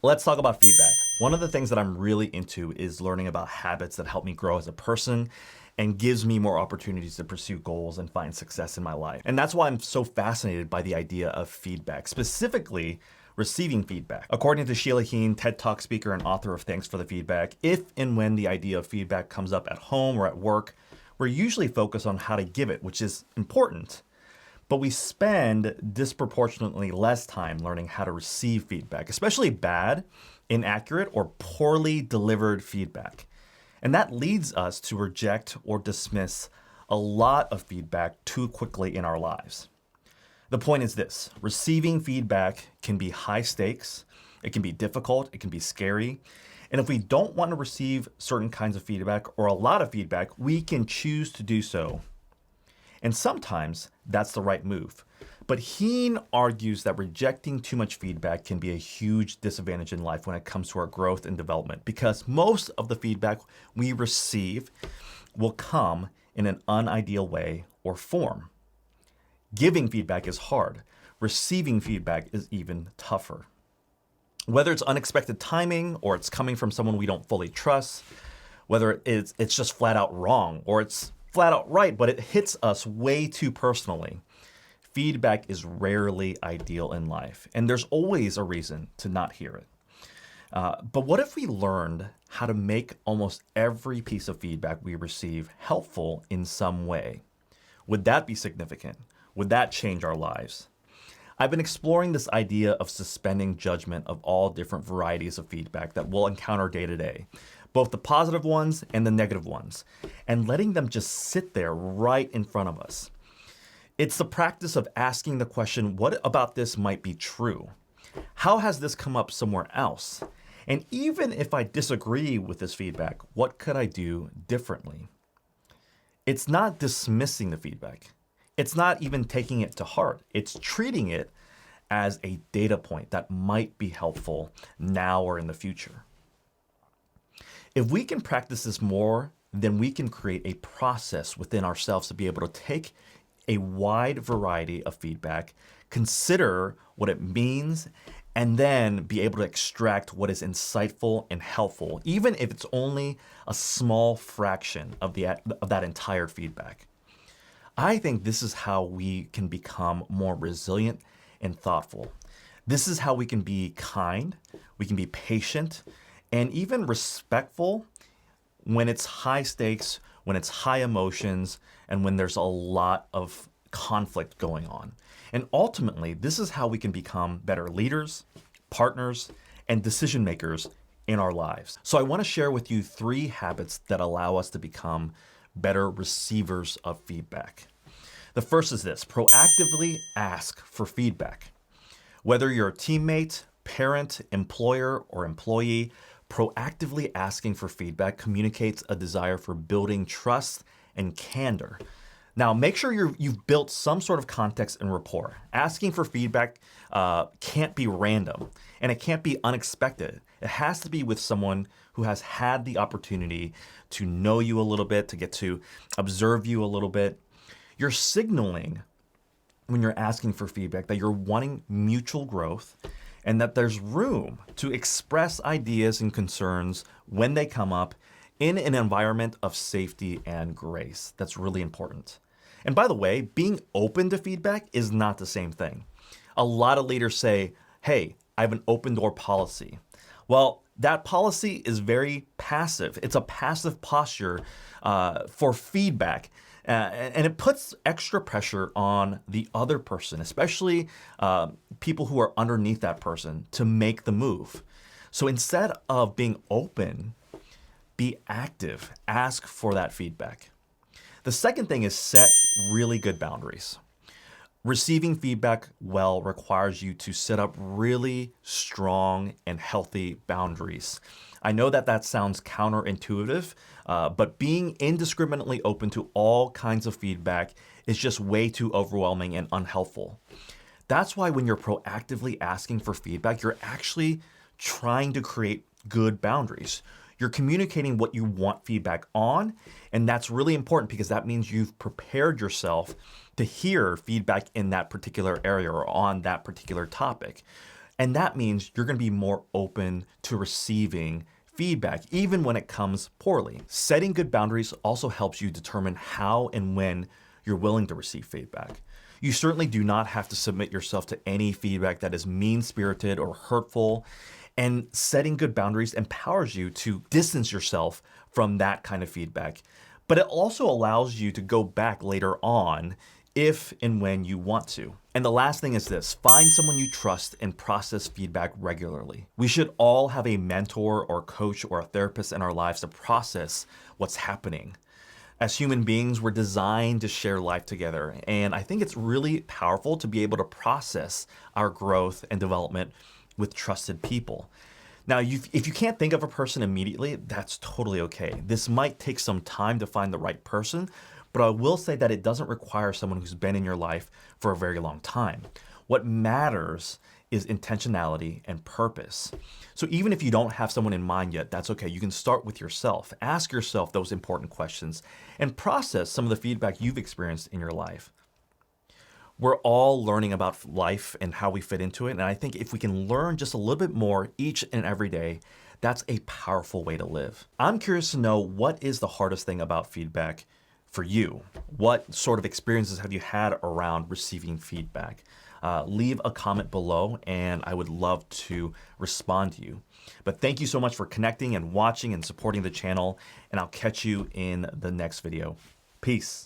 Let's talk about feedback. One of the things that I'm really into is learning about habits that help me grow as a person and gives me more opportunities to pursue goals and find success in my life. And that's why I'm so fascinated by the idea of feedback, specifically receiving feedback. According to Sheila Heen, TED Talk speaker and author of Thanks for the Feedback, if and when the idea of feedback comes up at home or at work, we're usually focused on how to give it, which is important. But we spend disproportionately less time learning how to receive feedback, especially bad, inaccurate, or poorly delivered feedback. And that leads us to reject or dismiss a lot of feedback too quickly in our lives. The point is this: receiving feedback can be high stakes, it can be difficult, it can be scary. And if we don't want to receive certain kinds of feedback or a lot of feedback, we can choose to do so. And sometimes that's the right move. But Heen argues that rejecting too much feedback can be a huge disadvantage in life when it comes to our growth and development, because most of the feedback we receive will come in an unideal way or form. Giving feedback is hard. Receiving feedback is even tougher. Whether it's unexpected timing or it's coming from someone we don't fully trust, whether it's just flat out wrong or it's flat out right, but it hits us way too personally. Feedback is rarely ideal in life, and there's always a reason to not hear it. But what if we learned how to make almost every piece of feedback we receive helpful in some way? Would that be significant? Would that change our lives? I've been exploring this idea of suspending judgment of all different varieties of feedback that we'll encounter day to day, both the positive ones and the negative ones, and letting them just sit there right in front of us. It's the practice of asking the question, what about this might be true? How has this come up somewhere else? And even if I disagree with this feedback, what could I do differently? It's not dismissing the feedback. It's not even taking it to heart. It's treating it as a data point that might be helpful now or in the future. If we can practice this more, then we can create a process within ourselves to be able to take a wide variety of feedback, consider what it means, and then be able to extract what is insightful and helpful, even if it's only a small fraction of that entire feedback. I think this is how we can become more resilient and thoughtful. This is how we can be kind, we can be patient, and even respectful when it's high stakes, when it's high emotions, and when there's a lot of conflict going on. And ultimately, this is how we can become better leaders, partners, and decision makers in our lives. So I want to share with you 3 habits that allow us to become better receivers of feedback. The first is this: proactively ask for feedback. Whether you're a teammate, parent, employer, or employee, proactively asking for feedback communicates a desire for building trust and candor. Now, make sure you've built some sort of context and rapport. Asking for feedback can't be random, and it can't be unexpected. It has to be with someone who has had the opportunity to know you a little bit, to get to observe you a little bit. You're signaling when you're asking for feedback that you're wanting mutual growth and that there's room to express ideas and concerns when they come up in an environment of safety and grace. That's really important. And by the way, being open to feedback is not the same thing. A lot of leaders say, hey, I have an open door policy. Well, that policy is very passive. It's a passive posture for feedback. And it puts extra pressure on the other person, especially people who are underneath that person, to make the move. So instead of being open, be active. Ask for that feedback. The second thing is set really good boundaries. Receiving feedback well requires you to set up really strong and healthy boundaries. I know that sounds counterintuitive, but being indiscriminately open to all kinds of feedback is just way too overwhelming and unhelpful. That's why when you're proactively asking for feedback, you're actually trying to create good boundaries. You're communicating what you want feedback on, and that's really important because that means you've prepared yourself to hear feedback in that particular area or on that particular topic. And that means you're going to be more open to receiving feedback, even when it comes poorly. Setting good boundaries also helps you determine how and when you're willing to receive feedback. You certainly do not have to submit yourself to any feedback that is mean-spirited or hurtful. And setting good boundaries empowers you to distance yourself from that kind of feedback. But it also allows you to go back later on if and when you want to. And the last thing is this: find someone you trust and process feedback regularly. We should all have a mentor or coach or a therapist in our lives to process what's happening. As human beings, we're designed to share life together. And I think it's really powerful to be able to process our growth and development with trusted people. Now, if you can't think of a person immediately, that's totally okay. This might take some time to find the right person, but I will say that it doesn't require someone who's been in your life for a very long time. What matters is intentionality and purpose. So even if you don't have someone in mind yet, that's okay. You can start with yourself. Ask yourself those important questions and process some of the feedback you've experienced in your life. We're all learning about life and how we fit into it. And I think if we can learn just a little bit more each and every day, that's a powerful way to live. I'm curious to know, what is the hardest thing about feedback for you? What sort of experiences have you had around receiving feedback? Leave a comment below and I would love to respond to you. But thank you so much for connecting and watching and supporting the channel, and I'll catch you in the next video. Peace.